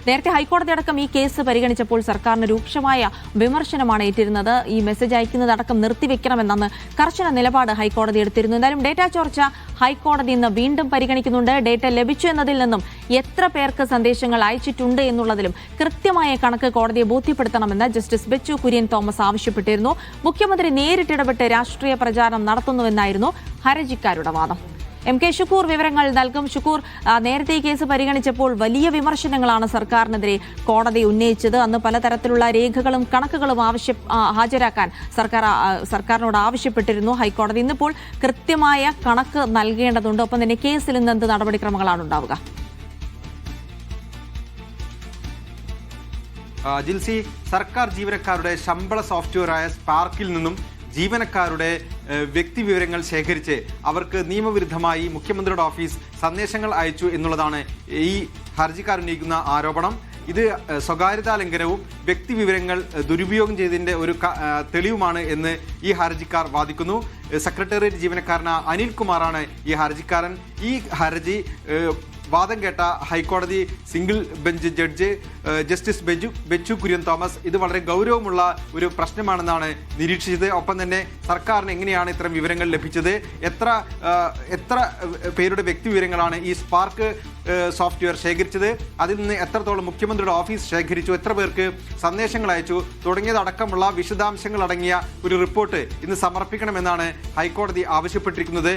നേരത്തെ ഹൈക്കോടതി അടക്കം ഈ കേസ് പരിഗണിച്ചപ്പോൾ സർക്കാരിന് രൂക്ഷമായ വിമർശനമാണ് ഏറ്റിരുന്നത്. ഈ മെസ്സേജ് അയക്കുന്നതടക്കം നിർത്തിവെക്കണമെന്നാണ് കർശന നിലപാട് ഹൈക്കോടതി എടുത്തിരുന്നു. എന്തായാലും ഡേറ്റ ചോർച്ച ഹൈക്കോടതി ഇന്ന് വീണ്ടും പരിഗണിക്കുന്നുണ്ട്. ഡേറ്റ ലഭിച്ചു എന്നതിൽ നിന്നും എത്ര പേർക്ക് സന്ദേശങ്ങൾ അയച്ചിട്ടുണ്ട് എന്നുള്ളതിലും കൃത്യമായ കണക്ക് കോടതിയെ ബോധ്യപ്പെടുത്തണമെന്ന് ജസ്റ്റിസ് ബെച്ചു കുര്യൻ തോമസ് ആവശ്യപ്പെട്ടിരുന്നു. മുഖ്യമന്ത്രി നേരിട്ടിടപെട്ട് രാഷ്ട്രീയ പ്രചാരണം നടത്തുന്നുവെന്നായിരുന്നു ഹർജിക്കാരുടെ വാദം. എം കെ ഷുക്കൂർ വിവരങ്ങൾ നൽകും. ഷുക്കൂർ, നേരത്തെ ഈ കേസ് പരിഗണിച്ചപ്പോൾ വലിയ വിമർശനങ്ങളാണ് സർക്കാരിനെതിരെ കോടതി ഉന്നയിച്ചത്. അന്ന് പലതരത്തിലുള്ള രേഖകളും കണക്കുകളും ഹാജരാക്കാൻ സർക്കാരിനോട് ആവശ്യപ്പെട്ടിരുന്നു ഹൈക്കോടതി. ഇന്നിപ്പോൾ കൃത്യമായ കണക്ക് നൽകേണ്ടതുണ്ട്. ഒപ്പം തന്നെ കേസിൽ ഇന്ന് എന്ത് നടപടിക്രമങ്ങളാണ് ഉണ്ടാവുക? ജിൽസി, സർക്കാർ ജീവനക്കാരുടെ ശമ്പള സോഫ്റ്റ്വെയറായ സ്പാർക്കിൽ നിന്നും ജീവനക്കാരുടെ വ്യക്തിവിവരങ്ങൾ ശേഖരിച്ച് അവർക്ക് നിയമവിരുദ്ധമായി മുഖ്യമന്ത്രിയുടെ ഓഫീസ് സന്ദേശങ്ങൾ അയച്ചു എന്നുള്ളതാണ് ഈ ഹർജിക്കാർ ഉന്നയിക്കുന്ന ആരോപണം. ഇത് സ്വകാര്യതാ ലംഘനവും വ്യക്തിവിവരങ്ങൾ ദുരുപയോഗം ചെയ്തതിൻ്റെ ഒരു തെളിവുമാണ് എന്ന് ഈ ഹർജിക്കാർ വാദിക്കുന്നു. സെക്രട്ടേറിയറ്റ് ജീവനക്കാരനായ അനിൽകുമാറാണ് ഈ ഹർജിക്കാരൻ. ഈ ഹർജി വാദം കേട്ട ഹൈക്കോടതി single bench judge justice Bechu Kurian Thomas ഇത് വളരെ ഗൗരവമുള്ള ഒരു പ്രശ്നമാണെന്നാണ് നിരീക്ഷിച്ചത്. ഒപ്പം തന്നെ സർക്കാരിന് എങ്ങനെയാണ് ഇത്തരം വിവരങ്ങൾ ലഭിച്ചത്, എത്ര പേരുടെ വ്യക്തിവിവരങ്ങളാണ് ഈ സ്പാർക്ക് സോഫ്റ്റ്വെയർ ശേഖരിച്ചത്, അതിൽ നിന്ന് എത്രത്തോളം മുഖ്യമന്ത്രിയുടെ ഓഫീസ് ശേഖരിച്ചു, എത്ര പേർക്ക് സന്ദേശങ്ങൾ അയച്ചു തുടങ്ങിയതടക്കമുള്ള വിശദാംശങ്ങൾ അടങ്ങിയ ഒരു റിപ്പോർട്ട് ഇന്ന് സമർപ്പിക്കണമെന്നാണ് ഹൈക്കോടതി ആവശ്യപ്പെട്ടിരിക്കുന്നത്.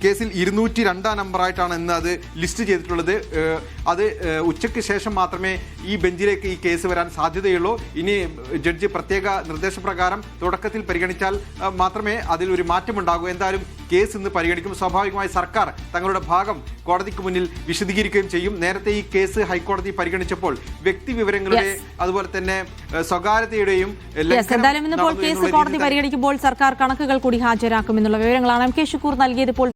കേസിൽ 202 നമ്പറായിട്ടാണ് ഇന്ന് അത് ലിസ്റ്റ് ചെയ്തിട്ടുള്ളത്. അത് ഉച്ചയ്ക്ക് ശേഷം മാത്രമേ ഈ ബെഞ്ചിലേക്ക് ഈ കേസ് വരാൻ സാധ്യതയുള്ളൂ. ഇനി ജഡ്ജി പ്രത്യേക നിർദ്ദേശപ്രകാരം തുടക്കത്തിൽ പരിഗണിച്ചാൽ മാത്രമേ അതിൽ ഒരു മാറ്റമുണ്ടാകൂ. എന്തായാലും കേസ് ഇന്ന് പരിഗണിക്കും. സ്വാഭാവികമായി സർക്കാർ തങ്ങളുടെ ഭാഗം കോടതിക്ക് മുന്നിൽ വിശദീകരിക്കുകയും ചെയ്യും. നേരത്തെ ഈ കേസ് ഹൈക്കോടതി പരിഗണിച്ചപ്പോൾ വ്യക്തിവിവരങ്ങളുടെ അതുപോലെ തന്നെ സ്വകാര്യതയുടെയും എന്തായാലും ഇന്നിപ്പോൾ കേസ് കോടതി പരിഗണിക്കുമ്പോൾ സർക്കാർ കണക്കുകൾ കൂടി ഹാജരാക്കുമെന്നുള്ള വിവരങ്ങളാണ് എം കെ ഷുക്കൂർ നൽകിയത്. ഇപ്പോൾ